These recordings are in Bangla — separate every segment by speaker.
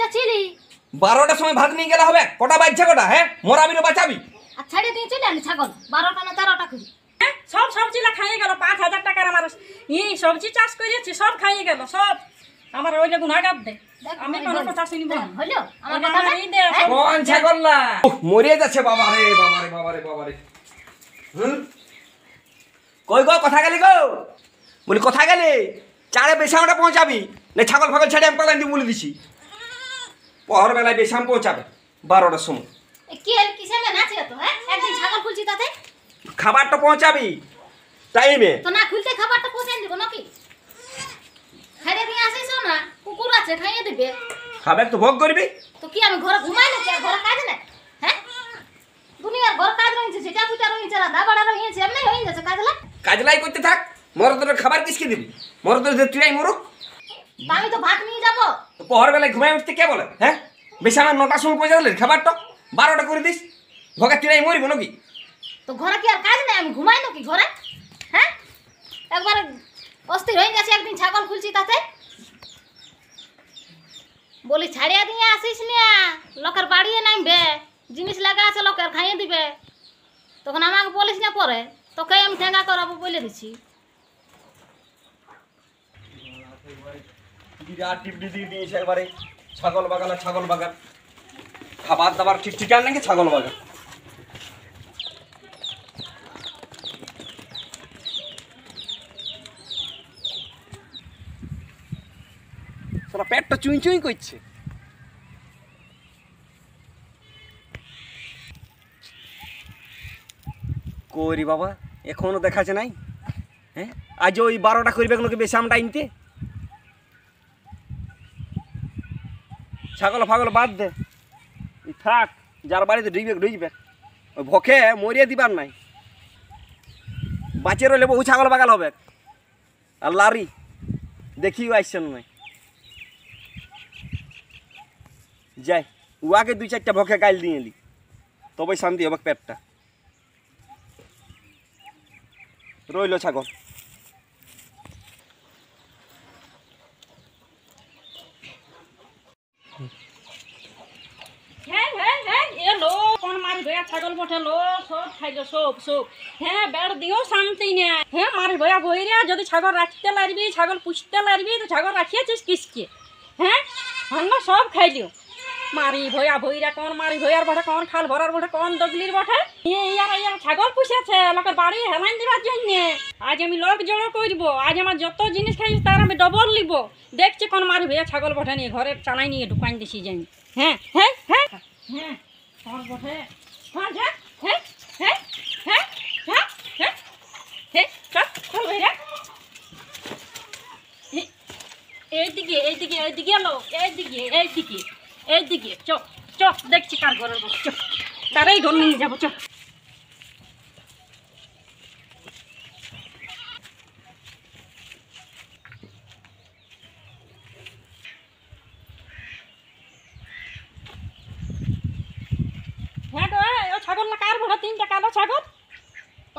Speaker 1: যাচ্ছিলি
Speaker 2: 12টার সময় ভাত নিয়ে গেলে হবে? কটা বাজছে কটা? হ্যাঁ, মরাবি না বাঁচাবি?
Speaker 1: আর ছাড়িয়ে দিয়ে চলে আলি ছাগল 12টা না 13টা করে।
Speaker 3: সব সবজিলা খাইয়ে গেল 5,000 টাকার আমার সবজি চাষ করেছি, সব খাইয়ে গেল সব। আমার ওইটা গুনাগার দে, আমি কোনো কথা শুনিব না।
Speaker 1: হলো আমার
Speaker 3: ওইটা
Speaker 1: কথা
Speaker 3: আমার এই দে, সব
Speaker 2: কোন ছাগল না মরিয়ে যাচ্ছে বাবা রে বাবা রে বাবা রে বাবা রে। কই গো কথা গেলি গো? বলি কথা গেলে চারে বেশামটা পৌঁছাবি না ছাগল ফাগল ছেড়ে আমি পালান দিয়ে বলে দিছি। পহর বেলায় বেশাম পৌঁছাবে 12টার সময়।
Speaker 1: কি আর কিসে না নাচে তো? হ্যাঁ, একদিন ছাগল খুলছি তাতে
Speaker 2: খাবারটা পৌঁছাবি টাইমে।
Speaker 1: তো না খুলতে খাবারটা পৌঁছে দিব নাকি? খাইয়ে দিয়ে আসিস না, কুকুর আছে খাইয়ে দিবে।
Speaker 2: খাবে তো ভোগ করবি।
Speaker 1: তো কি আমি ঘরে ঘুমাই না? ঘরে কাজ না? হ্যাঁ, দুনিয়ার ঘর কাজ রয়েছে, সেটা পুটা রয়েছে, রাধা বাড়া রয়েছে, এমনি হয়ে যাচ্ছে কাজলা।
Speaker 2: কাজলাই করতে থাক, মরদের খাবার কিসকে দিবি? মরদের তুই মরুক।
Speaker 1: আমি তো ভাত নিয়ে যাবো।
Speaker 2: পহর বেলায় ঘুমাই উঠতে কে বলে? হ্যাঁ, বেশি আমার 9টার সময় পৌঁছে দিলে খাবারটা 12টা করে দিস, ভোগে তুই মরিব নাকি?
Speaker 1: তো ঘরে কি আর কাজ নাই? আমি ঘুমাই নাকি ঘরে? হ্যাঁ, একবার অস্থির হয়ে গেছে, একদিন ছাগল খুলছি তাতে বলি ছাড়িয়ে দিয়ে আসিস না, লোকের বাড়িয়ে নামবে, জিনিস লাগা আছে লোকের খাইয়ে দিবে, তখন আমাকে বলিস না পরে, তোকে আমি ঠেঙ্গা করাবো বলে দিচ্ছি।
Speaker 2: বিরাট টিপটি দিয়ে দিয়েছে একবারে। ছাগল বাগান আর ছাগল বাগান, খাবার দাবার ঠিক ঠিকান নাকি ছাগল বাগান। সারা পেটটা চুই চুই করছে। করি বাবা এখনো দেখাচ্ছে নাই? হ্যাঁ, আজ ওই 12টা করবে নাকি বেশি আমটা আনতে? ছাগল ফাগল বাদ দে, থাক, যার বাড়িতে ঢুকবে ওই ভকে মরিয়ে দিবার নাই। বাঁচিয়ে রইলে বহু ছাগল বাগাল হবে। আর লারি দেখিও আসছেন নাই, যাই উয়াকে 2-4টা ভকে গাইল দিয়ে এলি, তবে শান্তি হবে পেটটা। রইল ছাগল।
Speaker 3: হ্যাঁ হ্যাঁ হ্যাঁ, এলো কোন মারি ভয়া ছাগল বটে লো, সব খাইলো সব সব। হ্যাঁ, বেড় দিও শান্তি নেই। হ্যাঁ, মারি ভয়া বইরা যদি ছাগল রাখতে লাগবি, ছাগল পুষতে লাগবি, তো ছাগল রাখিয়েছিস কিসকে? হ্যাঁ, আমরা সব খাইলিও। মারি ভয়া ভইরা কোন মারি ভয়ার বটে, কোন খাল ভরার বটে, কোন দগলির বটে, ইয়ার ছাগল পুষেছে লোকের বাড়ি হেলাইন দিবার জন্য। আজ আমি লোক জড়ো করব, আজ আমার যত জিনিস খাইছি তার আমি ডবল লিব। দেখছি কোন মারি ভয়া ছাগল বটে নিয়ে ঘরে চানাই নিয়ে ঢুকান দিছি যাই। হ্যাঁ হ্যাঁ হ্যাঁ হ্যাঁ, কোন বটে? হ্যাঁ হ্যাঁ হ্যাঁ হ্যাঁ হ্যাঁ হ্যাঁ হ্যাঁ হ্যাঁ, চল ভাইরা এইদিকে এইদিকে এইদিকে এলো, এইদিকে এইদিকে এইদিকে, চল চল দেখছি কার ঘরের বটে, চল তারাই ঘর নিয়ে যাবো, চল। হ্যাঁ গো, ও ছাগল না কার বটে? 3টা কালো ছাগল।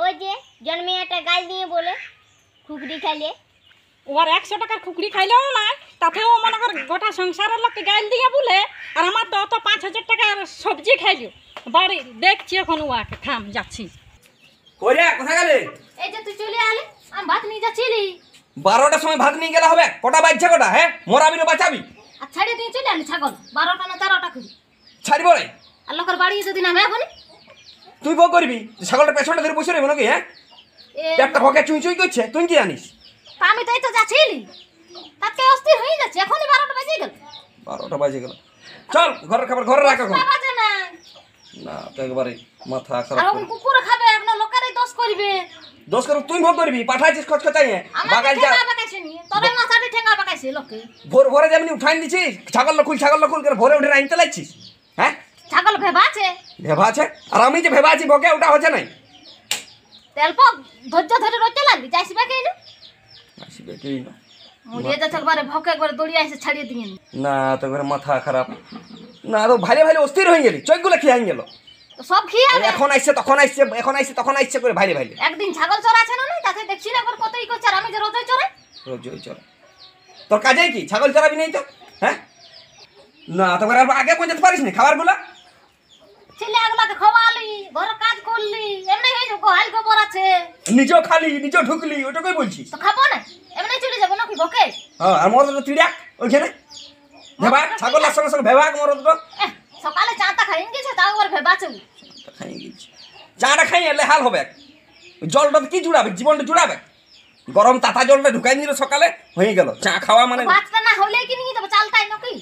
Speaker 1: ওই যে জন্মে একটা গাল দিয়ে বলে খুকরি খাইলে
Speaker 3: ওর 100 টাকার খুকরি খাইলেও না, তাতেও মনে কর গোটা সংসারের লোককে গাইল দিয়ে বলে। আর আমার তো অত 5,000 টাকার সবজি খাইলো বাড়ি। দেখছি এখন ওয়াকে, থাম যাচ্ছি।
Speaker 2: কইরে কোথা গেলে?
Speaker 1: এই যে তুই চলে আলি, আমি ভাত নিয়ে যাচ্ছিলি।
Speaker 2: 12টার সময় ভাত নিয়ে গেলে হবে? কটা বাজছে কটা? হ্যাঁ, মরাবি না বাঁচাবি?
Speaker 1: আর ছাড়িয়ে দিয়ে চলে আলি ছাগল 12টা না 13টা করে।
Speaker 2: ছাড়িব রে।
Speaker 1: আর লোকের বাড়ি যদি নামে এখন
Speaker 2: তুই বউ করবি? ছাগলটা পেছনটা ধরে বসে রইব নাকি? হ্যাঁ, পেটটা ভকে চুই চুই করছে, তুই কি জানিস?
Speaker 1: আমি তাই তো যাচ্ছিলি, তাতে অস্থির হয়ে যাচ্ছে। এখনই 12টা বাজে গেল।
Speaker 2: 12টা বাজে গেল, চল ঘরের খাবার ঘরে রাখ। এখন
Speaker 1: বাজে না
Speaker 2: না তো একবারে মাথা
Speaker 1: আর
Speaker 2: খারাপ
Speaker 1: ওই কুকুর খাবে, এখন লোকেরই দোষ করবে।
Speaker 2: দোষ করে তুই ভোগ করবি। পাঠাইছিস খচখচাই বাগাল যা
Speaker 1: ঠেঙ্গা বাকাইছে নি, তোরে মাথাটি ঠেঙ্গা বাকাইছে লোকে।
Speaker 2: ভোর ভোরে যেমনি উঠাই দিছিস, ছাগল খুল করে ভোরে উঠে আনতে লাগছিস। হ্যাঁ,
Speaker 1: ছাগল ভেবা আছে,
Speaker 2: ভেবা আছে। আর আমি যে ভেবা আছি ভোগে ওটা হচ্ছে নাই।
Speaker 1: তেলপ ধৈর্য ধরে রইতে লাগবি, যাইসবে কেন?
Speaker 2: আসবে কি না?
Speaker 1: মরিয়ে যাচ্ছে একবারে ভকে একবারে দৌড়িয়ে আসে ছাড়িয়ে দিয়ে।
Speaker 2: না তো একবারে মাথা খারাপ। না তো ভাইলে ভাইলে অস্থির হয়ে গেলি, চোখগুলো খেয়ে গেল।
Speaker 1: সব খেয়ে
Speaker 2: এখন আইসে তখন আইসে, এখন আইসে তখন আইসে করে ভাইলে ভাইলে।
Speaker 1: একদিন ছাগল চড়া আছে না, তাতে দেখছি না একবার কতই করছে। আর আমি যে রোজই চড়াই,
Speaker 2: রোজই চড়া। তোর কাজে কি ছাগল চড়াবি নাই তো? হ্যাঁ, না তোমার আর আগে পৌঁছাতে পারিস না খাবারগুলো
Speaker 1: ছেলে এগুলাকে খাওয়ালি ঘরে কাজ করলি এমনি এই হাল গোবর আছে
Speaker 2: নিজেও খালি নিজেও ঢুকলি ওটাকেই বলছিস
Speaker 1: তো খাবো না এমনি চলে যাবো নাকি বকে
Speaker 2: হ্যাঁ আর মরদ তিড়াক ওইখানে ভেবাক ছাগলের সঙ্গে সঙ্গে ভেবাক মরদ
Speaker 1: সকালে চাটা খাই গেছে তাও আবার ভেবা চলি
Speaker 2: খাই গেছি চাটা খাই এলে হাল হবে জলটা কি জুড়াবে জীবনটা জুড়াবে গরম তাতা জলটা ঢুকাই নিল সকালে হয়ে গেল চা খাওয়া মানে
Speaker 1: বাচ্চা না হলে কি নিয়ে যাবো চালটাই নাকি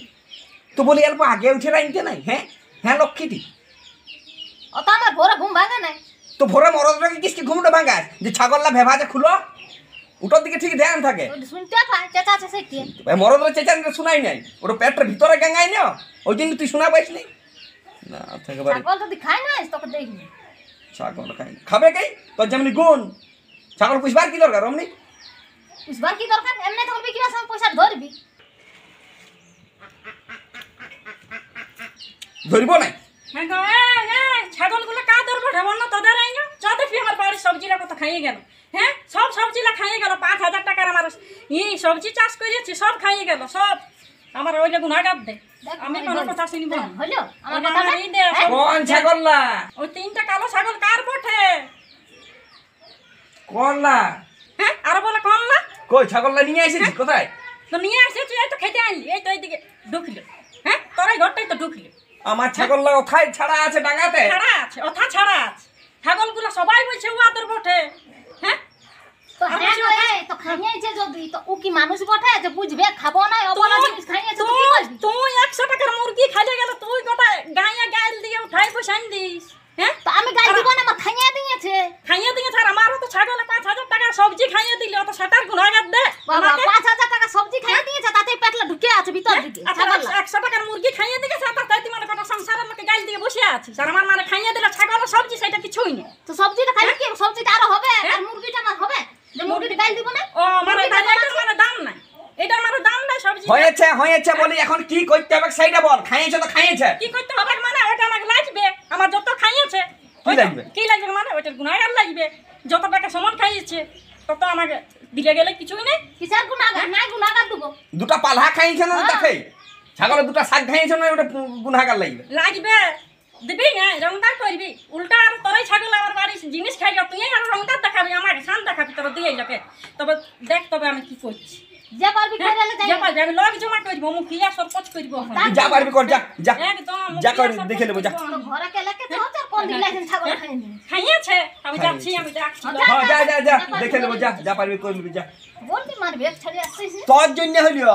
Speaker 2: তো বলি অল্প আগে উঠে রাইতে নাই হ্যাঁ হ্যাঁ লক্ষ্মীটি
Speaker 1: ও তো আমার ভোরে ঘুম ভাঙে নাই
Speaker 2: তো ভোরে মরদটাকে কিসকে ঘুমটা ভাঙায় যে ছাগলটা ভেবা যে খুলো ওটার দিকে ঠিক ধ্যান থাকে
Speaker 1: শুনতে পাই চেঁচা আছে সেটি
Speaker 2: মরদরা চেঁচানিটা শোনাই নাই ওটা পেটটা ভিতরে গাঙাই না ওই জন্য তুই শোনা পাইসনি না একেবারে
Speaker 1: ছাগল যদি খাই না তোকে দেখবি
Speaker 2: ছাগল খাই খাবে কে তোর যেমনি গুণ ছাগল পুষবার কি দরকার অমনি
Speaker 1: বুঝবার কি দরকার এমনি তখন বিক্রি সময় পয়সা ধরবি
Speaker 2: ধরিব নাই
Speaker 3: হ্যাঁ গো ছাগলগুলো কা ধরবো ঢেবন না তোদের আইন যত ফি আমার বাড়ির সবজিলা কত খাইয়ে গেল হ্যাঁ সব সবজিলা খাইয়ে গেল 5,000 টাকার আমার সবজি চাষ করেছি সব খাইয়ে গেল সব আমার ওইটা গুনাগার দে আমি কোনো কথা শুনিব না
Speaker 1: হলো আমার
Speaker 3: ওইটা
Speaker 1: কথা
Speaker 3: আমার এই দে সব-
Speaker 2: কোন ছাগললা
Speaker 3: ওই 3টা কালো ছাগল কার পঠে
Speaker 2: কোনলা
Speaker 3: হ্যাঁ আর বলে কোন না
Speaker 2: কই ছাগললা নিয়ে এসেছিস কোথায়
Speaker 3: তো নিয়ে আসে তুই এই তো খেতে আনলি এই তো এইদিকে ঢুকলি হ্যাঁ তোর এই ঘরটাই তো ঢুকলি
Speaker 2: আমার ছাগললা কোথায় ছাড়া আছে ডাঙাতে
Speaker 3: ছাড়া আছে ওথা ছাড়া আছে ছাগলগুলো সবাই বলছে উয়াদের বটে হ্যাঁ
Speaker 1: তো হ্যাঁ গো তো খাইয়েছে যদি তো ও কি মানুষ বটে যে বুঝবে খাবো না অবলা জিনিস খাইয়েছে তো কি করবি
Speaker 3: তুই 100 টাকার মুরগি খাইলে গেল তুই গোটা গায়ে গাইল দিয়ে উঠাই বসান দিস হ্যাঁ
Speaker 1: তো আমি গাল দিব না আমার খাইয়ে দিয়েছে
Speaker 3: খাইয়ে দিয়ে ছাড় আমারও তো ছাগলে 5,000 টাকার সবজি খাইয়ে দিলি অত সেটার গুণাগার দে
Speaker 1: বাবা
Speaker 3: আমাকে
Speaker 1: 5,000 টাকা সবজি খাইয়ে দিয়েছে তাতে পেটলা ঢুকে আছে ভিতর দিকে ছাগল
Speaker 3: 100 টাকার মুরগি খাইয়ে দিকে তাই তুই মানে কত সংসারের লোকে গাইল দিয়ে বসে আছিস আর আমার মানে খাইয়ে দিলে ছাগলের সবজি সেটা কিছুই না
Speaker 1: তো সবজিটা খাইলে কি সবজিটা আরো হবে আর মুরগিটা আমার হবে যে মুরগিটা গাল দিব না
Speaker 3: ও মানে এটার মানে দাম নাই এটার মানে দাম নাই সবজি
Speaker 2: হয়েছে হয়েছে বলি এখন কি করতে হবে সেইটা বল খাইয়েছে তো খাইয়েছে
Speaker 3: কি করতে হবে মানে ওটা আমাকে লাগবে আমার যত খাইয়েছে
Speaker 2: কি লাগবে?
Speaker 3: কি লাগবে মানে ওটার গুণাগার লাগবে যত টাকা সমান খাইয়েছে তত আমাকে দিলে গেলে কিছুই নেই
Speaker 1: কিসার গুনাগার নাই গুনাগার দিব
Speaker 2: দুটা পালহা খাইয়েছে না দেখে ছাগলের দুটা শাক খাইয়েছে না ওটা গুনাগার লাগবে
Speaker 3: লাগবে দিবি না রংদার করবি উল্টা আর তোরাই ছাগল আমার বাড়ি জিনিস খাইল তুই আর রংদার দেখাবি আমাকে শান দেখাবি তবে দিয়ে লোকে তবে দেখ তবে আমি কি করছি
Speaker 1: যে পারবি করে লে যাই
Speaker 3: যা পারবি আমি লগ জমা করবো মু কি আর সরপচ করবো এখন
Speaker 2: যা পারবি কর যা যা
Speaker 3: একদম আমি
Speaker 2: যা
Speaker 3: কি
Speaker 2: কর
Speaker 3: আর সরপচ
Speaker 2: দেখে নেবো যা
Speaker 3: করবো
Speaker 1: তো
Speaker 3: আমি।
Speaker 1: ঘরে কেলে কে তো কোন দিলা এখন ছাগল খাইয়ে দিবি
Speaker 3: খাইয়েছে আমি যাচ্ছি আমি যাচ্ছি
Speaker 2: হ্যাঁ যা যা যা দেখে নেবো যা যা পারবি করে নিবি যা
Speaker 1: বলবি মারবে এক ছাড়ি আসছিস
Speaker 2: তোর জন্য হইলো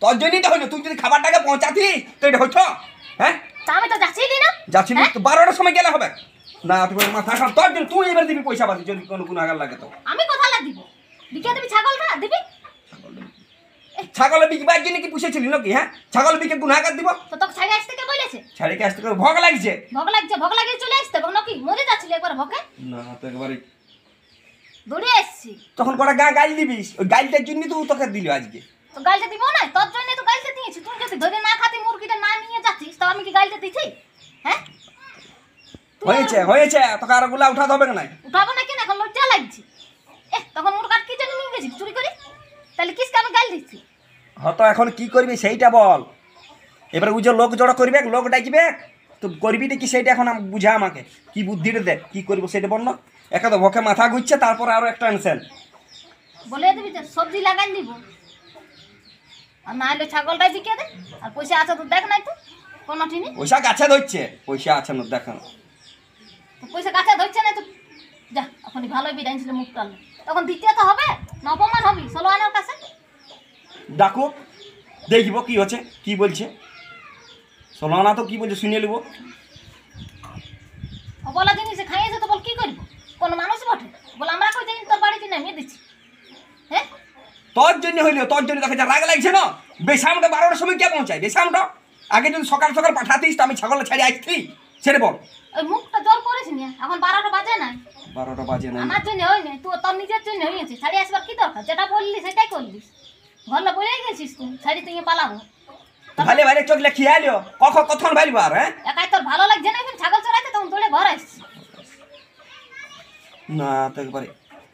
Speaker 2: তোর জন্যই তো হইলো তুই যদি খাবারটাকে পৌঁছাতিস তো এটা হইতো হ্যাঁ
Speaker 1: তা আমি তো যাচ্ছি না
Speaker 2: যাচ্ছিলি তো 12টার সময় গেলে হবে না তুই মাথা খারাপ তোর জন্য তুই এবার দিবি পয়সা পাতি যদি কোনো গুনাগার লাগে তো
Speaker 1: আমি কথা লাগ দিব বিকে দিবি ছাগলটা দিবি
Speaker 2: ছাগলে বিকবার জন্য কি পুষেছিলি নাকি হ্যাঁ ছাগল বিকে গুনাগার দিব
Speaker 1: তো তোকে ছাড়ি আসতে কে বলেছে
Speaker 2: ছাড়িকে আসতে করে ভোগ লাগছে
Speaker 1: ভোগ লাগিয়ে চলে আসতে বল নাকি মরে যাচ্ছিল একবার ভোগে
Speaker 2: না তো একেবারে
Speaker 1: দৌড়ে আসছি
Speaker 2: তখন কটা গাল দিবিস ওই গালটার জন্য তো তোকে দিল আজকে
Speaker 1: তো গালটা দিব না তোর জন্য তো গালটা দিয়েছি তুই যদি ধরে না খাতি মুরগিটা না নিয়ে যাচ্ছিস তো আমি কি গালটা দিছি হ্যাঁ
Speaker 2: হয়েছে হয়েছে তোকে আর গুলা উঠাতে হবে না
Speaker 1: উঠাবো না কেন এখন লজ্জা লাগছে তখন মুরগার কি জন্য নিয়ে গেছি চুরি করে তাহলে কিসকে আমি গাল দিচ্ছি
Speaker 2: হয়তো এখন কি করবি সেইটা বল এবারে ওই যে লোক জড়ো করবে লোক ডাকবে তো করবিটা কি সেইটা এখন বুঝা আমাকে কি বুদ্ধিটা দে কি করবো সেটা বল না একা তো ভকে মাথা ঘুরছে তারপরে আরো একটা টেনশন
Speaker 1: বলে দিবি যে সবজি লাগাই দিব আর না হলে ছাগলটাই বিকে দে আর পয়সা আছে তো দেখ নাই তো কোনো ঠিনি
Speaker 2: পয়সা গাছে ধরছে পয়সা আছে না দেখান
Speaker 1: তো পয়সা কাছে ধরছে না তো যা এখনই ভালোই বিদায় ছিল মুখ টাল তখন দিতে তো হবে না অপমান হবি ষোলো আনার কাছে
Speaker 2: ডাকুক দেখব কি হচ্ছে কি বলছে সোলানা তো কি বলছে শুনে নেব
Speaker 1: অবলা জিনিস খাইয়েছে তো বল কি করবো কোনো মানুষ বটে বল আমরা কই যাই তোর বাড়িতে নামিয়ে দিচ্ছি হ্যাঁ
Speaker 2: তোর জন্য হইলো তোর জন্য দেখে যা রাগ লাগছে না বেশামটা 12টার সময় কে পৌঁছায় বেশামটা আগে যদি সকাল সকাল পাঠাতিস তো আমি ছাগল ছেড়ে আসছি ছেড়ে বল
Speaker 1: ওই মুখটা জোর করিস না এখন 12টা বাজে না
Speaker 2: 12টা বাজে না
Speaker 1: আমার জন্য হই না তুই তোর নিজের জন্য হয়েছিস শাড়ি আসবার কি দরকার যেটা বললি সেটাই করলিস ঘরলা বলে গেছিস তুই শাড়ি তুই পালাবো
Speaker 2: ভালে ভালে চোখ লেখিয়ে আলিও কখন ভাইব আর হ্যাঁ
Speaker 1: একাই তোর ভালো লাগছে না এখন ছাগল চড়াইতে তখন তোলে ঘর আসছি
Speaker 2: না তো একবারে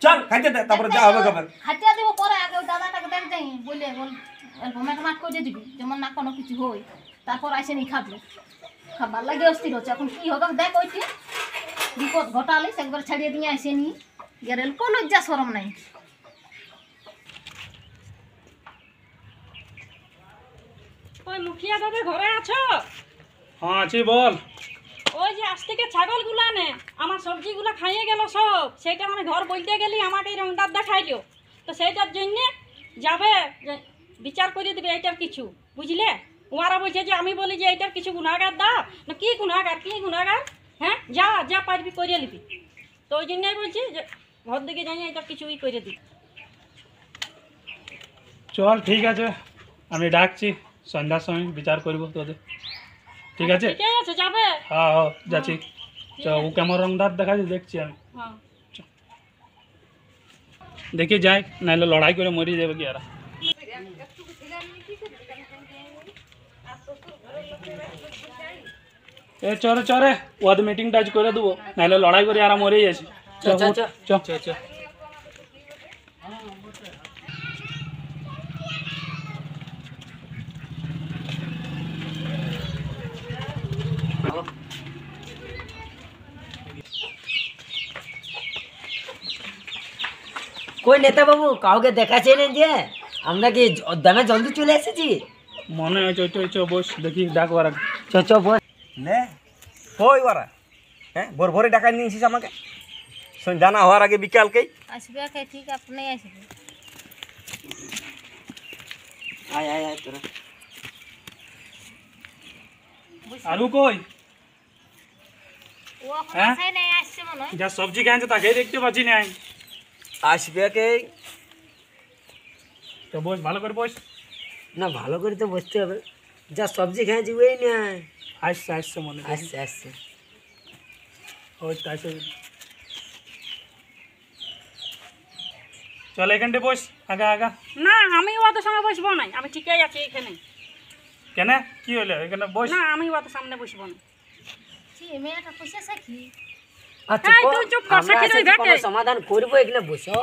Speaker 2: চল খাইতে দে তারপরে যা হবে খবর
Speaker 1: খাটিয়া দিব পরে আগে ওই দাদাটাকে দেখ যাই বলে বল ভূমিকা মাঠ করে দিবি যেমন না কোনো কিছু হই তারপর আইসে নি খাবলো, খাবার লাগে অস্থির হচ্ছে। এখন কি হবে দেখ, ওইটি বিপদ ঘটালিস একবার ছাড়িয়ে দিয়ে আইসে নি গেরেল, কোনো লজ্জা শরম নাই।
Speaker 3: ওই মুখিয়া দাদা ঘরে আছো?
Speaker 4: হ্যাঁ আছি, বল।
Speaker 3: ওই যে আজ থেকে ছাগলগুলা নে আমার সবজিগুলা খাইয়ে গেল সব, সেটা মানে ঘর বলতে গেলি আমাকে এই রংদার দেখাইলো, তো সেইটার জন্য যাবে যে বিচার করে দেবে এইটার কিছু, বুঝলে? ওরা বলছে যে আমি বলি যে এইটার কিছু গুণাগার দাও না, কি গুণাগার, হ্যাঁ যা যা পারবি করে নিবি। তো ওই জন্যই বলছি যে ঘর দিকে জানি এইটার কিছুই করে দিই।
Speaker 4: চল ঠিক আছে, আমি ডাকছি, সন্ধ্যার সময় বিচার করব তোদের। ঠিক আছে?
Speaker 3: ঠিক আছে, যাবে?
Speaker 4: হ্যাঁ হ্যাঁ যাচ্ছি। চ ও কেমন রংদার দেখাচ্ছি, দেখছি আমি।
Speaker 3: হ্যাঁ
Speaker 4: দেখি যাই, নাহলে লড়াই করে মরি যাবে কি এরা। এ চরে চরে ওদের মিটিংটা আজ করে দেবো, নাহলে লড়াই করে আর মরে যাচ্ছে। চ।
Speaker 5: কই নেতা বাবু, কাউকে দেখাচ্ছে না যে আমরা কি দামে জলদি চলে এসেছি?
Speaker 4: মনে হয় চ বস, দেখি ডাকবার আগে।
Speaker 5: চ বস।
Speaker 2: নে কই ওরা, হ্যাঁ ভোর ভোরে ডাকা নিয়েছিস আমাকে, সন্ধ্যা না হওয়ার আগে বিকালকেই।
Speaker 1: আসবে কে? ঠিক আপনি আসবে।
Speaker 5: আয় আয় আয় তোরা।
Speaker 4: আলু কই?
Speaker 1: ও এখন
Speaker 4: হ্যাঁ?
Speaker 1: আসাই নাই, আসছে মনে হয়।
Speaker 4: যা সবজি খাইছে তাকে দেখতে পাচ্ছি না।
Speaker 2: আসবে কে?
Speaker 4: তো বস, ভালো করে বস।
Speaker 5: না ভালো করে তো বসতে হবে, যা সবজি খেয়েছি ওই না।
Speaker 4: আসছে মনে হয়।
Speaker 5: আসছে।
Speaker 4: ওই তো আসে। চল এখানটা বস, আগা।
Speaker 3: না আমি ওদের সঙ্গে বসবো না, আমি ঠিকই আছি এখানে।
Speaker 4: কেন কি হলো এখানে বস?
Speaker 3: না আমি ওদের সামনে বসবো না।
Speaker 1: কি মেয়েটা কইছে কি?
Speaker 5: আচ্ছা
Speaker 3: এই তুই চুপ কর,
Speaker 5: আমরা
Speaker 3: সাক্ষী
Speaker 5: এসেছি
Speaker 3: রই
Speaker 5: কোনো
Speaker 3: বেটে।
Speaker 5: সমাধান করবো, এখানে বসো।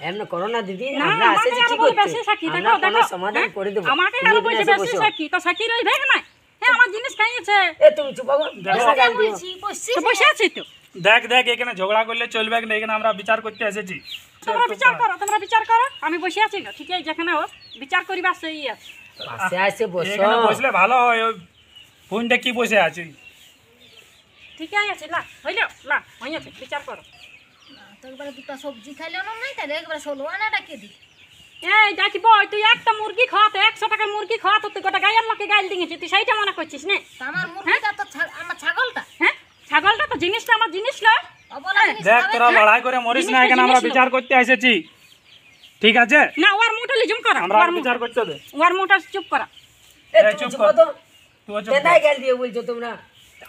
Speaker 5: এমনি করো না দিদি,
Speaker 3: না,
Speaker 5: আমরা
Speaker 3: আমাকে
Speaker 5: এসেছি কি
Speaker 3: আরো বলে
Speaker 5: করতে?
Speaker 3: বেশি সাক্ষী,
Speaker 5: আমরা
Speaker 3: দেখো,
Speaker 5: কোনো
Speaker 3: দেখো,
Speaker 5: সমাধান
Speaker 3: হ্যাঁ?
Speaker 5: করে দেবো।
Speaker 3: আমাকে
Speaker 5: তুমি
Speaker 3: আরো
Speaker 5: এখানে
Speaker 3: বলছে
Speaker 5: এসে
Speaker 3: বেশি
Speaker 5: বসো।
Speaker 3: সাক্ষী, তো সাক্ষী রই ভেগ না। হ্যাঁ আমার জিনিস খাইয়েছে,
Speaker 5: এ তুমি চুপ করো, বেশি গাল দিও।
Speaker 1: বলছি কইছি
Speaker 3: তো বসে আছি তো।
Speaker 4: দেখ এখানে ঝগড়া করলে চলবে না, এখানে আমরা বিচার করতে এসেছি।
Speaker 3: তোমরা বিচার করো, আমি বসে আছি না, ঠিক আছে? যেখানে ও বিচার করিবা সেই আছে।
Speaker 5: পাশে আসে বসো।
Speaker 4: এখানে বসলে ভালো হয়, ওই ফোনটা কি বসে আছে।
Speaker 3: ঠিক আছে, হয়েছে, বিচার করো।
Speaker 1: তো একবারে দুটো সবজি খাইলেও না নাই, তাহলে একবারে 16 আনাটা কে দি?
Speaker 3: এই ডাকিব, তুই একটা মুরগি খাওয়াতো, 100 টাকার মুরগি খাওয়াতো, তুই গোটা গায়ের লোককে গাইল দিয়েছিস, তুই সেইটা মনে করছিস না?
Speaker 1: তো আমার মুরগিটা তো আমার ছাগলটা
Speaker 3: হ্যাঁ ছাগলটা তো জিনিসটা আমার জিনিস নয়।
Speaker 1: অবলা জিনিস
Speaker 4: দেখ
Speaker 1: খাবে
Speaker 4: তোরা
Speaker 1: না।
Speaker 4: লড়াই করে মরিস না, এখানে আমরা বিচার করতে এসেছি। ঠিক আছে?
Speaker 3: না ওর মুঠে লিজুম করা,
Speaker 4: আমরা বিচার করতে দে।
Speaker 3: ওর মুঠে চুপ করা।
Speaker 5: এ
Speaker 4: এই
Speaker 5: তুমি
Speaker 4: চুপ
Speaker 5: চুপ
Speaker 4: কর।
Speaker 5: করো তো।
Speaker 4: তুই চুপ
Speaker 5: কেনাই গাল দিয়ে বলছো তোমরা?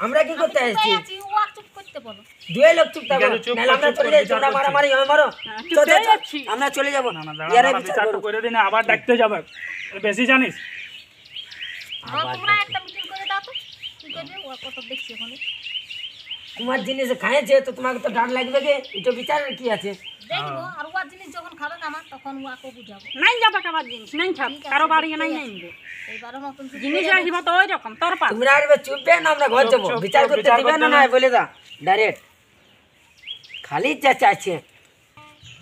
Speaker 5: আমরা কি করতে
Speaker 1: চুপ
Speaker 5: এসেছি?
Speaker 1: করে আছি, ও চুপ করতে বলো।
Speaker 5: দুই লোক চুপ থাকো,
Speaker 4: ঠিক আছে, চুপ
Speaker 5: নাহলে
Speaker 4: কর,
Speaker 5: আমরা
Speaker 4: চুপ
Speaker 5: চলে
Speaker 4: কর,
Speaker 5: যাই।
Speaker 4: বিচার
Speaker 5: তোমরা
Speaker 4: করছি।
Speaker 5: মারামারি হয় মারো।
Speaker 3: চুপ
Speaker 5: চল, চল,
Speaker 3: করে
Speaker 5: চল,
Speaker 3: আছি।
Speaker 5: আমরা চলে যাবো।
Speaker 4: না
Speaker 5: ইয়ারে
Speaker 4: দাঁড়া,
Speaker 5: বিচার
Speaker 4: বিচার
Speaker 5: করো।
Speaker 4: করে দিন, আবার ডাকতে যাবে। বেশি জানিস?
Speaker 1: তোমরা একটা মিটিং করে দাও তো, কি করবে? ও কত দেখছি ওখানে।
Speaker 5: তোমার জিনিস খাইছে তো তোমাকে তো ডাক লাগবে গে, এটা বিচারের কি আছে?
Speaker 1: দেখবো, আর ও জিনিস যখন খাবে আমার, তখন ওকে বুঝাবো।
Speaker 3: নাই যাবে কাবার জিনিস, নাই খাব,
Speaker 1: ঠিক আছে,
Speaker 3: কারো বাড়ি নাই
Speaker 1: দেখতে
Speaker 3: নাই
Speaker 1: আছি।
Speaker 3: নিবে।
Speaker 1: এইবারও নতুন কিছু
Speaker 3: জিনিস
Speaker 1: করে
Speaker 3: রাখিব তো ওই রকম তোর পাস।
Speaker 5: তোমরা আসবে চুপবে না, আমরা ঘর
Speaker 4: চুপ,
Speaker 5: যাবো।
Speaker 4: চুপ,
Speaker 5: বিচার
Speaker 4: চুপ,
Speaker 5: করতে
Speaker 4: বিচার
Speaker 5: দিবে
Speaker 4: করতে
Speaker 5: না,
Speaker 4: না।
Speaker 5: না বলে দা ডাইরেক্ট। খালি যা চাইছে।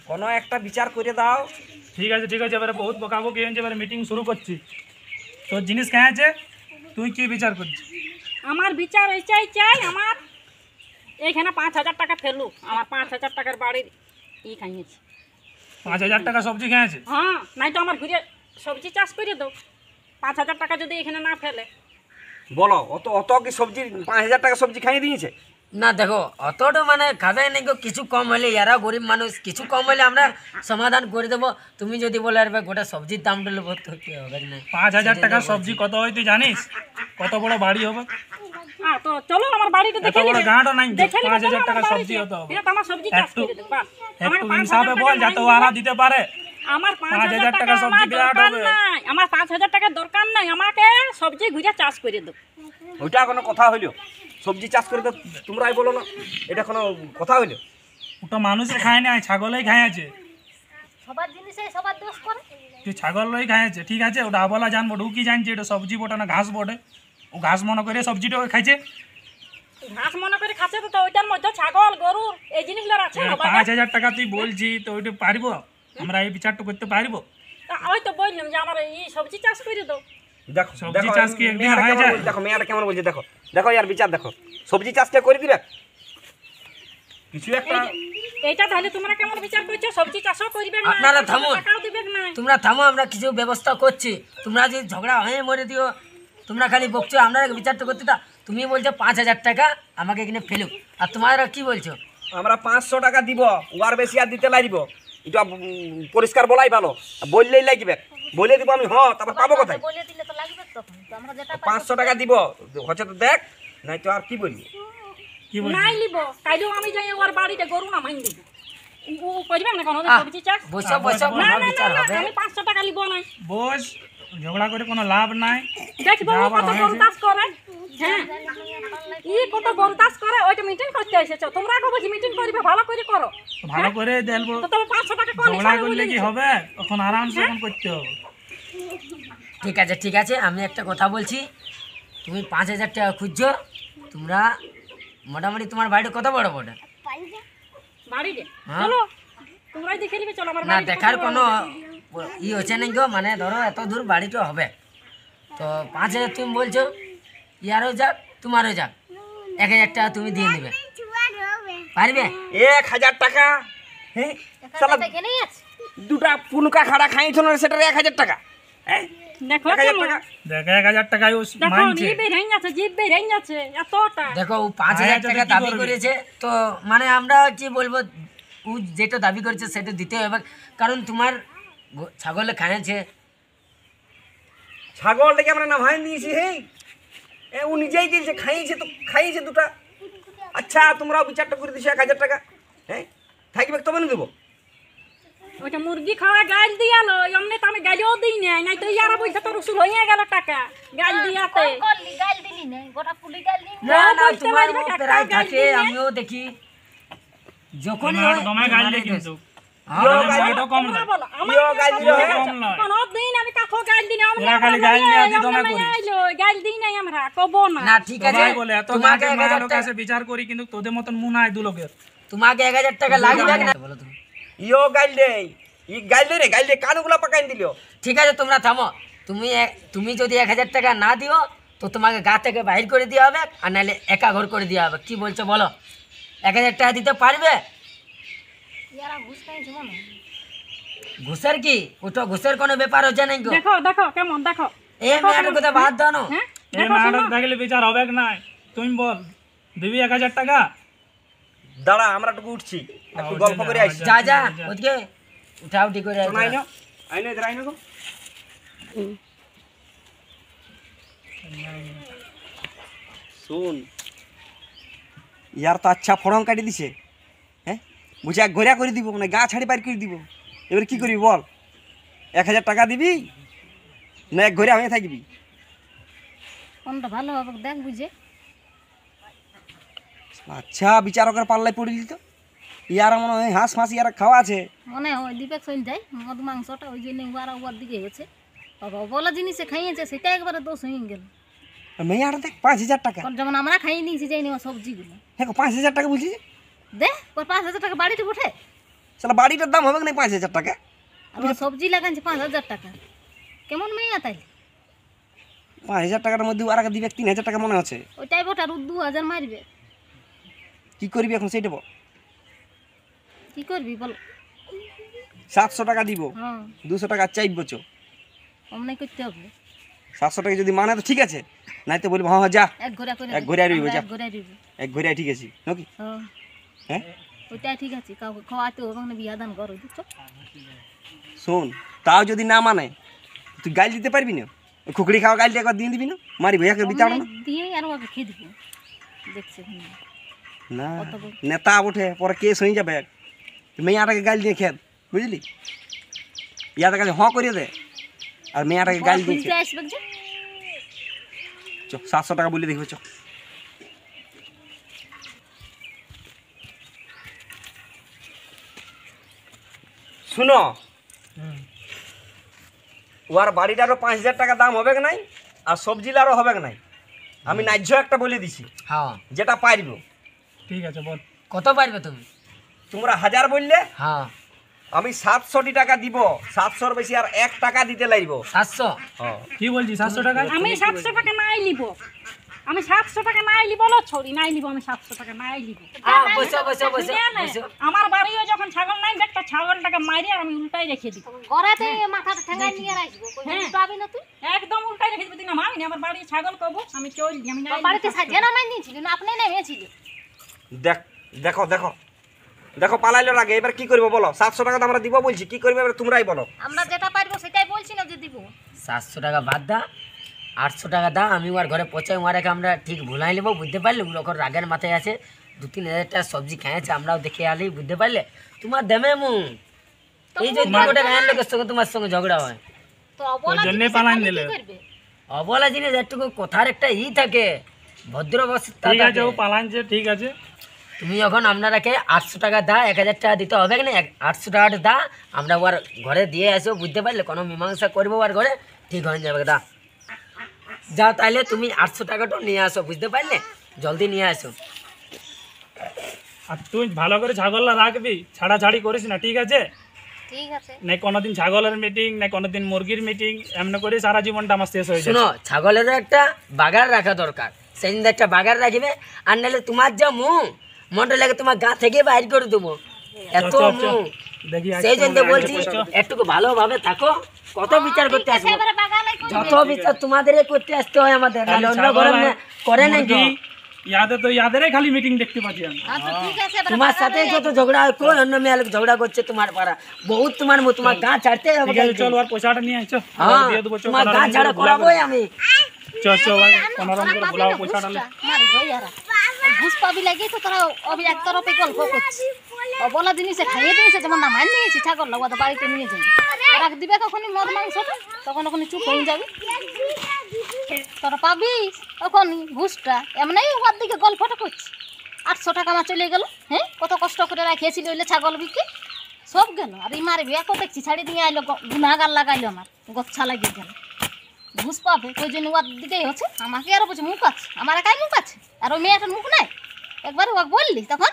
Speaker 2: কোনো একটা বিচার করে দাও।
Speaker 4: ঠিক আছে এবারে বহুত বকাবকি হয়েছে, এবারে মিটিং শুরু করছি। তোর জিনিস খেয়েছে, তুই কি বিচার করছিস?
Speaker 3: আমার বিচার এই চাই আমার এইখানে 5,000 টাকা ফেলু, আমার 5,000 টাকার বাড়ির খাইয়েছি।
Speaker 4: 5,000 টাকা সবজি খেয়েছে?
Speaker 3: হ্যাঁ, নাই তো আমার ঘুরে সবজি চাষ করে দাও। 5,000 টাকা যদি এখানে না ফেলে।
Speaker 2: বলো, অত কি সবজি 5,000 টাকা সবজি খাইয়ে দিয়েছে?
Speaker 5: না দেখো, অতটা মানে খাবে নাকি, কিছু কম হলে, এরা গরিব মানুষ, কিছু কম হলে আমরা সমাধান করে দেবো। তুমি যদি বলে আর গোটা সবজির দাম নেবো তো কি হবে না?
Speaker 4: 5,000 টাকার সবজি কত হয় তুই জানিস? কত বড় বাড়ি হবে?
Speaker 3: হ্যাঁ তো চলো আমার বাড়িতে
Speaker 4: এত
Speaker 3: দেখে
Speaker 4: বড়
Speaker 3: নিবে।
Speaker 4: গাঁটও নাই,
Speaker 3: দেখে নিবে,
Speaker 4: 5,000
Speaker 3: চলো
Speaker 4: টাকা
Speaker 3: আমার
Speaker 4: সবজি
Speaker 3: বাড়িতে।
Speaker 4: হতে হবে।
Speaker 3: ঠিক আছে, আমার সবজি চাষ
Speaker 4: একটু-
Speaker 3: করে দেব, বাস। আমার
Speaker 4: একটু
Speaker 3: 5,000
Speaker 4: হিসাবে
Speaker 3: টাকা
Speaker 4: বল,
Speaker 3: নাই
Speaker 4: যাতে
Speaker 3: দিবে।
Speaker 4: ওরা দিতে পারে।
Speaker 3: আমার
Speaker 4: 5,000
Speaker 3: 5,000
Speaker 4: টাকা
Speaker 3: টাকা
Speaker 4: সবজি
Speaker 3: আমার
Speaker 4: বিরাট
Speaker 3: দরকার
Speaker 4: হবে।
Speaker 3: নাই, আমার 5,000 টাকার দরকার নাই, আমাকে সবজি ঘুরে চাষ করে দেব।
Speaker 2: ওইটা কোনো কথা হইলো? সবজি চাষ করে তো তোমরাই বলো না, এটা কোনো কথা হইলো?
Speaker 4: ওটা মানুষে খায় না, ছাগলেই খাইছে।
Speaker 1: সবার জিনিসে সবার দোষ করে।
Speaker 4: তুই ছাগলই খাইছে, ঠিক আছে? ওটা আবলা জানবো, ঢুকি জানছি এটা সবজি বটে না ঘাস বটে। ও ঘাস মনে করে সবজিটা খাইছে।
Speaker 3: ঘাস মনে করে খাচ্ছে তো ওইটার মধ্যে ছাগল গরু এই জিনিসগুলো আছে না বাবা?
Speaker 4: 5,000 টাকা তুই বলছি তো ওইটা পারবো আমরা এই বিচারটা করতে পারবো?
Speaker 3: তা ওই তো বললাম যে আমার এই সবজি চাষ করে দাও।
Speaker 2: দেখো
Speaker 4: সবজি
Speaker 2: দেখো
Speaker 4: চাষ কি একদিন
Speaker 2: মেয়েটা
Speaker 4: হয়ে
Speaker 2: কেমন
Speaker 4: যায়?
Speaker 2: বলছে, দেখো মেয়েটা কেমন বলছে, দেখো দেখো ইয়ার বিচার দেখো, সবজি চাষটা করে দিবে কিছু একটা।
Speaker 3: এইটা তাহলে তোমরা কেমন বিচার করছো? সবজি চাষও করবে না,
Speaker 5: আপনারা থামুন।
Speaker 3: টাকাও দিবে না।
Speaker 5: তোমরা থামো, আমরা কিছু ব্যবস্থা করছি। তোমরা যদি ঝগড়া হয়ে মরে দিও, তোমরা খালি বকছো, আমরা বিচারটা করতে তা তুমি বলছো 5,000 টাকা আমাকে এখানে ফেলুক, আর তোমরা কি বলছো?
Speaker 2: আমরা 500 টাকা দিব, ওয়ার বেশি আর দিতে লাগবে। এটা পরিষ্কার বলাই ভালো, বললেই লাগবে, বলে দিব আমি, হ্যাঁ তারপর পাবো কোথায়?
Speaker 1: বলে দিলে তো লাগবে তখন তো আমরা যেটা
Speaker 2: 500 টাকা দিব হচ্ছে তো দেখ, নাই তো আর কি বলবি।
Speaker 4: কি বলছি?
Speaker 3: নাই লিব কাইলেও আমি যাই ওর বাড়িতে গরু না মাইন দিব। ও করবে না কোনো
Speaker 5: আহ,
Speaker 3: সবজি চাষ?
Speaker 5: বসো বসো,
Speaker 3: না
Speaker 5: কোনো
Speaker 3: না
Speaker 5: বিচার
Speaker 3: না,
Speaker 5: হবে?
Speaker 3: আমি 500 টাকা লিব না।
Speaker 4: বস, ঝগড়া করে কোনো লাভ নাই।
Speaker 3: দেখবো
Speaker 4: যা
Speaker 3: ও
Speaker 4: আবার
Speaker 3: কত
Speaker 4: হয়েছে।
Speaker 3: গরু চাষ করে। হ্যাঁ কত গরু চাষ করে, ওইটা মেনটেন করতে এসেছো তোমরা। আগে বলছি মেনটেন করবে, ভালো করে করো।
Speaker 4: তো ভালো করে দেখবো।
Speaker 3: তো তুমি 500 টাকা কোন
Speaker 4: ঝগড়া
Speaker 3: হিসাবে
Speaker 4: করলে
Speaker 3: বলে
Speaker 4: কি
Speaker 3: দিছো?
Speaker 4: হবে? এখন আরামসে এখন করতে হবে।
Speaker 5: ঠিক আছে ঠিক আছে, আমি একটা কথা বলছি। তুমি 5,000 টাকা খুঁজছো, তোমরা মোটামুটি তোমার বাড়িটা কত বড় বড়?
Speaker 3: বাড়িতে
Speaker 5: হ্যাঁ।
Speaker 3: চলো তোমরাই দেখে নিবে, চলো আমার
Speaker 5: না
Speaker 3: বাড়িতে।
Speaker 5: দেখার কোনো ই হচ্ছে নাকি গো, মানে ধরো এত দূর বাড়িটা হবে তো 5,000 তুমি বলছো, ইয়ারও যাক তোমারও যাক, 1,000 টাকা তুমি দিয়ে নেবে, পারবে?
Speaker 2: 1000 টাকা? হ্যাঁ শালা
Speaker 1: এখানেই আছে।
Speaker 2: দুটা পুনকা খাড়া খাইছো না, সেটার 1000 টাকা? হ্যাঁ
Speaker 3: দেখো
Speaker 2: 1000
Speaker 3: কেমন।
Speaker 2: টাকা?
Speaker 4: দেখ 1,000 টাকায় ও
Speaker 3: দেখো
Speaker 4: মানছে।
Speaker 3: জিভ বেরিয়ে যাচ্ছে, জিভ বেরিয়ে যাচ্ছে এতটা।
Speaker 5: দেখো ও 5,000
Speaker 4: আচ্ছা,
Speaker 5: টাকা
Speaker 4: কি
Speaker 5: দাবি
Speaker 4: করবে?
Speaker 5: করেছে, তো মানে আমরা কি বলবো, ও যেটা দাবি করেছে সেটা দিতে হবে, কারণ তোমার ছাগলে খাইছে।
Speaker 2: ছাগলটাকে আমরা না ভাই নিয়েছি, হ্যাঁ ও নিজেই দিয়েছে, খাইয়েছে তো খাইয়েছে দুটা। আচ্ছা তোমরাও বিচারটা করে দিছো 1000 টাকা, হ্যাঁ থাকবে তবে না দেবো।
Speaker 3: ওইটা মুরগি খাওয়া গাল দিয়ালো, এমনি তো আমি গালিও দিই নাই, নাই তো ইয়ারা বলছে তোর উসুল হয়ে গেল টাকা গাল দিয়াতে।
Speaker 1: করলি গাল দিলি না, গোটা পুলি গাল দিলি না।
Speaker 5: না না,
Speaker 3: বলতে
Speaker 5: তোমার
Speaker 3: পারবে
Speaker 5: মুখ
Speaker 3: একটা
Speaker 5: প্রায়
Speaker 3: গাল
Speaker 5: থাকে,
Speaker 3: দিলে?
Speaker 5: আমিও দেখি যখনই
Speaker 4: তোমার
Speaker 5: হয়,
Speaker 4: দমে গাল
Speaker 5: মানে
Speaker 4: দিয়ে কিন্তু।
Speaker 5: হ্যাঁ,
Speaker 2: ইয়ো
Speaker 4: আমাদের
Speaker 2: গাল-
Speaker 4: বাড়িটাও কম
Speaker 3: তোমরা
Speaker 4: নয়।
Speaker 3: বলো, আমার
Speaker 2: ইয়ো গাল দিলো,
Speaker 3: কাছে
Speaker 4: কম নয়।
Speaker 3: কোনো দিন আমি কাকো গাল দিই না,
Speaker 4: তোরা খালি গাল দিয়ে আদি দমে করিস।
Speaker 3: গাল দিই নাই আমরা, কব না।
Speaker 5: না ঠিক আছে,
Speaker 4: সবাই বলে এত
Speaker 5: তোমাকে
Speaker 4: গাঁটে
Speaker 5: 1,000
Speaker 4: মায়ের
Speaker 5: টাকা,
Speaker 4: কাছে বিচার করি, কিন্তু তোদের মতন মুখ নাই দু লোকের।
Speaker 5: তোমাকে 1,000 টাকা লাগবে না বলো তুমি?
Speaker 2: ইয়ো গাইল দে, ই গাইল দে রে, গাইল দে, কানগুলা পাকাই দিল।
Speaker 5: ঠিক আছে তোমরা থামো, তুমি যদি 1,000 টাকা না দিও তো তোমাকে গা থেকে বাইর করে দেওয়া হবে, আর নাহলে একা ঘর করে দেওয়া হবে। কি বলছো বলো, 1,000 টাকা দিতে পারবে?
Speaker 1: ইয়ারা ঘুষ খাইছে মনে হয়।
Speaker 5: ঘুষের কি, ওটা ঘুষের কোনো ব্যাপার হচ্ছে নাকি গো?
Speaker 3: দেখো দেখো কেমন, দেখো
Speaker 5: এই মেয়েটার কথা বাদ দাও না।
Speaker 3: হ্যাঁ
Speaker 4: এই
Speaker 3: দেখো
Speaker 4: নাটক
Speaker 3: শোনো।
Speaker 4: থাকলে বিচার হবে কি নাই? তুমি বল, দিবি 1,000 টাকা?
Speaker 2: দাঁড়া আমরা টুকু উঠছি, একটু গল্প করে আসছি।
Speaker 5: যা যা ওদিকে উঠাউটি করে আয়
Speaker 2: শোন, আইনো আইনো এদের আইনো গো। শুন ইয়ার তো আচ্ছা ফড়ং কাটি দিছে, হ্যাঁ বুঝে এক ঘোরা করে দিব, মানে গা ছাড়ি পার করে দিব। এবার কি করবি বল, 1000 টাকা দিবি না এক ঘোরা হয়ে থাকবি?
Speaker 1: কোনটা ভালো হবে দেখ বুঝে।
Speaker 2: আচ্ছা বিচারকের পাল্লায় পড়িলি তো, ইয়ার মনে হয় হাঁস ফাঁস ইয়ার খাওয়া আছে।
Speaker 1: মনে হয় দীপক চল যায় মদ মাংসটা, ওই জন্য ওরা ওর দিকে গেছে। বাবা বলা জিনিসে খাইয়েছে সেটা একবারে দোষ হয়ে গেল।
Speaker 2: মেয়াটা দেখ 5,000 টাকা,
Speaker 1: যেমন আমরা খাইয়ে নিয়েছি যাই নেওয়া সবজিগুলো।
Speaker 2: হ্যাঁ 5,000 টাকা বলছিস?
Speaker 1: দে ওর 5,000 টাকা বাড়িতে উঠে।
Speaker 2: সালা বাড়িটার দাম হবে না 5,000 টাকা?
Speaker 1: আর ও সবজি লাগাচ্ছে 5,000 টাকা, কেমন মেয়ে তাই?
Speaker 2: 5,000 টাকার মধ্যে আর আগে দিবে 3,000 টাকা মনে আছে।
Speaker 1: ওইটাই বোটার 2,000 মারবে।
Speaker 2: কি করবি এখন সেইটা বল?
Speaker 1: কি করবি বল?
Speaker 2: 700 টাকা দিব,
Speaker 1: হ্যাঁ
Speaker 2: 200 টাকা চাইব চো।
Speaker 1: অমনি করতে হবে।
Speaker 2: 700 টাকা যদি মানে তো ঠিক আছে, নাই তো বলবো হ্যাঁ হ্যাঁ যা
Speaker 1: এক ঘোরা করে
Speaker 2: এক ঘোরা রইব, যা
Speaker 1: এক ঘোরা রইব।
Speaker 2: এক ঘরে ঠিক আছে নাকি?
Speaker 1: হ্যাঁ
Speaker 2: হ্যাঁ
Speaker 1: ওইটাই ঠিক আছে, কাউকে খাওয়াতে হবে না, বিয়া দান করো বুঝছো?
Speaker 2: শোন, তাও যদি না মানে তুই গাল দিতে পারবি না? ওই খুকড়ি খাওয়া গালটা একবার দিয়ে দিবি না, মারি ভাইয়াকে বিচার না।
Speaker 1: দিয়ে আর ওকে খেয়ে দিব দেখছে
Speaker 2: না নেতা ওঠে পরে কেস হয়ে যাবে, মেয়াটাকে গাল দিয়ে খেত বুঝলি, ইয়াদের কাছে হ্যাঁ করিয়ে দে আর মেয়াটাকে গাল দিয়ে খেত।
Speaker 1: আসবে যে
Speaker 2: চ 700 টাকা বলে দেখবে চ। শুনো ওর বাড়িটারও 5,000 টাকা দাম হবে কি নাই, আর সবজিলারও হবে কি নাই, আমি ন্যায্য একটা বলে দিছি,
Speaker 5: হ্যাঁ
Speaker 2: যেটা পারব।
Speaker 4: ঠিক আছে বল।
Speaker 5: কত পারবে তুমি?
Speaker 2: তোমরা 1000 বললে,
Speaker 5: হ্যাঁ
Speaker 2: আমি 700 টাকা দিব। 700-র বেশি আর 1 টাকা দিতে লাগব।
Speaker 5: 700?
Speaker 2: হ্যাঁ
Speaker 4: কি বলছিস 700 টাকা?
Speaker 3: আমি 700 টাকা নাই লিব, আমি 700 টাকা নাই লিব লো ছড়ি নাই লিব, আমি 700 টাকা নাই লিব।
Speaker 5: হ্যাঁ বসো বসো বসো
Speaker 3: না, না,
Speaker 5: বসো।
Speaker 3: আমার বাড়িও যখন ছাগল নাই একটা ছাগলটাকে মারি আর আমি উল্টাই রেখে দিব,
Speaker 1: ঘরেতে মাথাটা ঠেঙ্গাই নিয়ে রাখবো, কই
Speaker 3: হ্যাঁ।
Speaker 1: পাবি না তুই?
Speaker 3: একদম উল্টাই রেখে দিব। তুই না মানি আমার বাড়ি ছাগল কব আমি চল আমি নাই
Speaker 1: তোর বাড়িতে সাজে না মাই নিয়েছিলি না, আপনি নেমেছিলি?
Speaker 2: দেখো দেখো দেখো পালাইলোর আগে এবার কি করবো বলো? 700 টাকা তো আমরা দিব বলছি, কি করবে এবার তোমরাই বলো।
Speaker 1: আমরা যেটা পারবো সেটাই বলছি না যে দিব।
Speaker 5: 700 টাকা বাদ দা, 800 টাকা দা। আমি ওর ঘরে পচাই মারাকে আমরা ঠিক ভুলাই নেবো, বুঝতে পারলে? ওর রাগের মাথায় আছে, 2-3 হাজার সবজি খেয়েছে, আমরাও দেখে আলি, বুঝতে পারলে? তোমার দেমে মু এই যে 2 টাকা গায়ের লোকের সঙ্গে তোমার সঙ্গে ঝগড়া হয়,
Speaker 1: তো অবলা
Speaker 4: ওই জন্যে
Speaker 1: জিনিস
Speaker 4: পালান
Speaker 1: আপনি
Speaker 4: দিলে।
Speaker 1: কি করবে?
Speaker 5: অবলা জিনিস একটুকু কথার একটা থাকে, ভদ্র অবস্থা
Speaker 4: ঠিক আছে,
Speaker 5: থাকে।
Speaker 4: ও পালানছে, ঠিক আছে।
Speaker 5: তুমি যখন আপনারাকে 800 টাকা দা, 1000 টাকা দিতে হবে না, 800 টাকাটা দা, আমরা ওর ঘরে দিয়ে আসবো, বুঝতে পারলে? কোনো মীমাংসা করবো ওর ঘরে, ঠিক হয়ে যাবে। দা যাও তাইলে তুমি 800 টাকাটা নিয়ে আসো, বুঝতে পারলে? জলদি নিয়ে আসো।
Speaker 4: আর তুই ভালো করে ছাগলটা রাখবি, ছাড়াছাড়ি করিস না, ঠিক আছে?
Speaker 1: ঠিক আছে।
Speaker 4: না কোনোদিন ছাগলের মিটিং, না কোনোদিন মুরগির মিটিং, এমনি করে সারা জীবনটা আমার শেষ হয়ে যায়।
Speaker 5: শোনো, ছাগলেরও একটা বাগার রাখা দরকার, সেদিন একটা বাগার রাখবে, আর নাহলে তোমার যা মনটা লাগে তোমার গা থেকে বাইর করে দেবো, এত
Speaker 4: দেখি
Speaker 5: সেই জন্য বলছি একটু ভালোভাবে থাকো। কত বিচার করতে আসবো,
Speaker 1: এবারে বাগানে করবে।
Speaker 5: যত বিচার তোমাদের করতে আসতে হয় আমাদের, নাহলে অন্য ঘরে করে নাই গো।
Speaker 4: ইয়াদেরই খালি মিটিং দেখতে পাচ্ছি আমি।
Speaker 1: আচ্ছা ঠিক আছে, এবারে
Speaker 5: তোমার
Speaker 1: বাগানে
Speaker 5: সাথে
Speaker 1: যাই।
Speaker 5: যত ঝগড়া হয়, কোন অন্য মেয়ে লোক ঝগড়া করছে তোমার পাড়া, বহুত তোমার তোমার গা ছাড়তে হবে।
Speaker 4: ঠিক আছে চল, ওর পয়সাটা নিয়ে আয়, চল
Speaker 5: হ্যাঁ,
Speaker 4: দিয়ে দেবো, চল
Speaker 5: তোমার গা ছাড়া করাবোই আমি।
Speaker 4: চল চল
Speaker 1: তোরা
Speaker 4: কোনোরকম করে
Speaker 1: পাবি
Speaker 4: ভুলাও
Speaker 1: না
Speaker 4: পয়সাটা নে।
Speaker 1: ঘুষটা? মারি ভইয়ারা। ওই ঘুষ পাবি লাগি তো তোরা অবি একতরফে গল্প করছিস। অবলা জিনিসে খাইয়ে দিয়েছে, যেমন না মান নিয়েছি ছাগল লাগা তো বাড়িতে নিয়ে যাবি। তোরা দিবে কখনই মদ মাংসটা, তখন ওখানে চুপ হয়ে যাবি। তোরা পাবি তখনই ঘুষটা। এমনি ওর দিকে গল্পটা করছি। 800 টাকা আমার চলে গেল। হ্যাঁ, কত কষ্ট করে রাখিয়েছিল ওইলে ছাগল বিক্রি, সব গেল। আর এই মারবি এক দেখছি ছাড়ি দিয়ে আইলো, গুনাগার লাগাইলো, আমার গচ্ছা লাগিয়ে গেল। ঘুষ পাবে ওই জন্য ওর দিকেই হচ্ছে। আমাকে আরো বলছে মুখ আছে, আমার একাই মুখ আছে, আর ওই মেয়েটার মুখ নাই। একবার ও বললি তখন